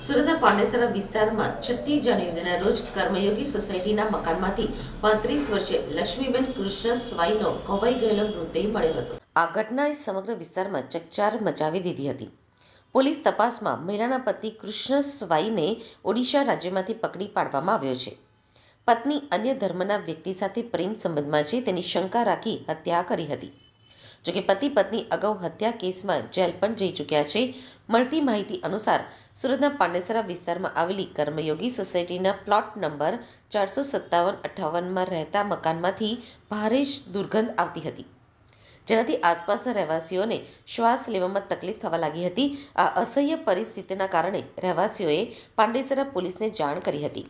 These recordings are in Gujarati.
સુરતના પાંડેસરા વિસ્તારમાં 6મી જાન્યુઆરીના રોજ કર્મયોગી સોસાયટીના મકાનમાંથી 35 વર્ષીય લક્ષ્મીબેન કૃષ્ણ સ્વાઈનો ખોવાઈ ગયેલો મૃતદેહ મળ્યો હતો. આ ઘટનાએ સમગ્ર વિસ્તારમાં ચકચાર મચાવી દીધી હતી. પોલીસ તપાસમાં મહિલાના પતિ કૃષ્ણ સ્વાઈને ઓડિશા રાજ્યમાંથી પકડી પાડવામાં આવ્યો છે. પત્ની અન્ય ધર્મના વ્યક્તિ સાથે પ્રેમ સંબંધમાં છે તેની શંકા રાખી હત્યા કરી હતી. જોકે પતિ પત્ની અગાઉ હત્યા કેસમાં જેલ પણ જઈ ચૂક્યા છે. મળતી માહિતી અનુસાર સુરતના પાંડેસરા વિસ્તારમાં આવેલી કર્મયોગી સોસાયટીના પ્લોટ નંબર 457-58માં રહેતા મકાનમાંથી ભારે દુર્ગંધ આવતી હતી, જેનાથી આસપાસના રહેવાસીઓને શ્વાસ લેવામાં તકલીફ થવા લાગી હતી. આ અસહ્ય પરિસ્થિતિના કારણે રહેવાસીઓએ પાંડેસરા પોલીસને જાણ કરી હતી.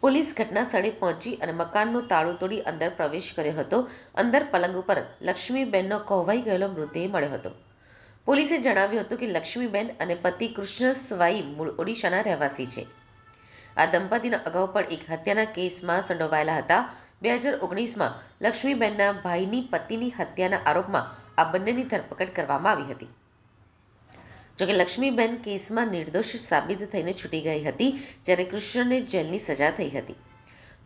પોલીસ ઘટના સ્થળે પહોંચી અને મકાનનું તાળું તોડી અંદર પ્રવેશ કર્યો હતો. અંદર પલંગ ઉપર લક્ષ્મીબેનનો ખોવાઈ ગયેલો મૃતદેહ મળ્યો હતો. પોલીસે જણાવ્યું હતું કે લક્ષ્મીબેન અને પતિ કૃષ્ણ સ્વાઈ મૂળ ઓડિશાના રહેવાસી છે. આ દંપતીનો અગાઉ પણ એક હત્યાના કેસમાં સંડોવાયેલા હતા. 2019માં લક્ષ્મીબેનના ભાઈની પતિની હત્યાના આરોપમાં આ બંનેની ધરપકડ કરવામાં આવી હતી. જોકે લક્ષ્મીબેન કેસમાં નિર્દોષ સાબિત થઈને છૂટી ગઈ હતી, જ્યારે કૃષ્ણને જેલની સજા થઈ હતી.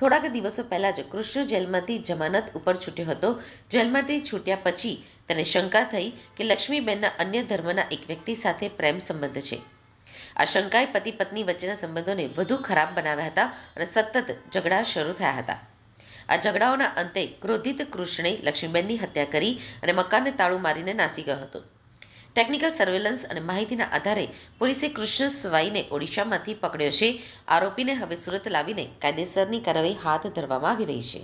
થોડાક દિવસો પહેલા જ કૃષ્ણ જેલમાંથી જમાનત ઉપર છૂટ્યો હતો. જેલમાંથી છૂટ્યા પછી તેને શંકા થઈ કે લક્ષ્મીબેનના અન્ય ધર્મના એક વ્યક્તિ સાથે પ્રેમ સંબંધ છે. આ શંકાએ પતિ પત્ની વચ્ચેના સંબંધોને વધુ ખરાબ બનાવ્યા હતા અને સતત ઝઘડા શરૂ થયા હતા. આ ઝઘડાઓના અંતે ક્રોધિત કૃષ્ણે લક્ષ્મીબેનની હત્યા કરી અને મકાનને તાળું મારીને નાસી ગયો હતો. ટેકનિકલ સર્વેલન્સ અને માહિતીના આધારે પોલીસે કૃષ્ણ સ્વાઈને ઓડિશામાંથી પકડ્યો છે. આરોપીને હવે સુરત લાવીને કાયદેસરની કાર્યવાહી હાથ ધરવામાં આવી રહી છે.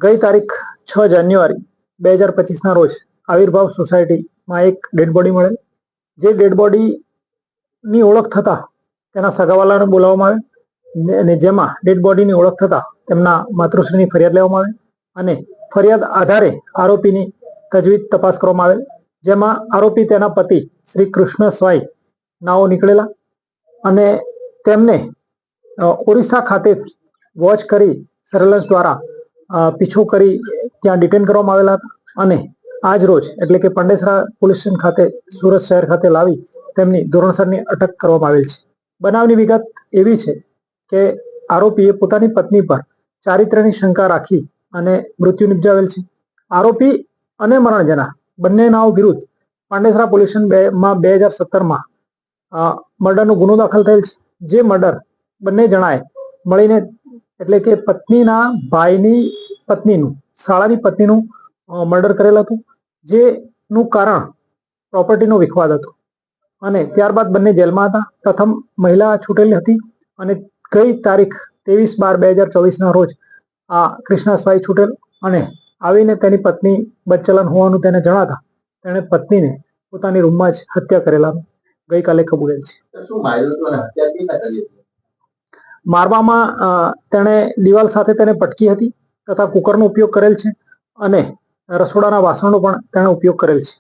ગઈ તારીખ 6 જાન્યુઆરી 2025ના રોજ આવિર્ભાવ સોસાયટીમાં એક ડેડ બોડી મળેલ. જે ડેડ બોડીની ઓળખ થતા તેના સગાવાલાને બોલાવવામાં આવે અને જેમાં ડેડ બોડીની ઓળખ થતા તેમના માતૃશ્રીની ફરિયાદ લેવામાં આવે અને ફરિયાદ આધારે આરોપીની તજવીજ તપાસ કરવામાં આવેલ, જેમાં આરોપી તેના પતિ શ્રી કૃષ્ણ સ્વાઈ નાઓ નીકળેલા અને તેમને ઓરિસ્સા ખાતે વોચ કરી સર્વેલન્સ દ્વારા પીછો કરી ત્યાં ડિટેન કરવામાં આવેલા હતા અને આજ રોજ એટલે કે પાંડેસરા પોલીસ સ્ટેશન ખાતે સુરત શહેર ખાતે લાવી તેમની ધોરણસરની અટક કરવામાં આવેલ છે. બનાવની વિગત એવી છે કે આરોપીએ પોતાની પત્ની પર ચારિત્ર્યની શંકા રાખી અને મૃત્યુ નિપજાવેલ છે. આરોપી અને મરણ જનાર બંનેના વિરુદ્ધ પાંડેસરા પોલીસ સ્ટેશનમાં 2017માં મર્ડરનો ગુનો દાખલ થયેલ છે. જે મર્ડર બંને જણાએ મળીને એટલે કે પત્નીના ભાઈની પત્નીનું શાળાની પત્નીનું મર્ડર કરેલ હતું, જેનું કારણ પ્રોપર્ટીનો વિખવાદ હતો અને ત્યારબાદ બંને જેલમાં હતા. પ્રથમ મહિલા છૂટેલી હતી અને ગઈ તારીખ 23/12/2024ના રોજ આ કૃષ્ણા સ્વાઈ છૂટેલ અને આવીને તેની પત્ની બદચલન હોવાનું તેને જણાતા તેણે પત્નીને પોતાની રૂમમાં જ હત્યા કરેલા ગઈકાલે કબૂલેલ છે. મારવામાં તેણે દિવાલ સાથે તેને પટકી હતી તથા કુકરનો ઉપયોગ કરેલ છે અને રસોડાના વાસણનો પણ તેણે ઉપયોગ કરેલ છે.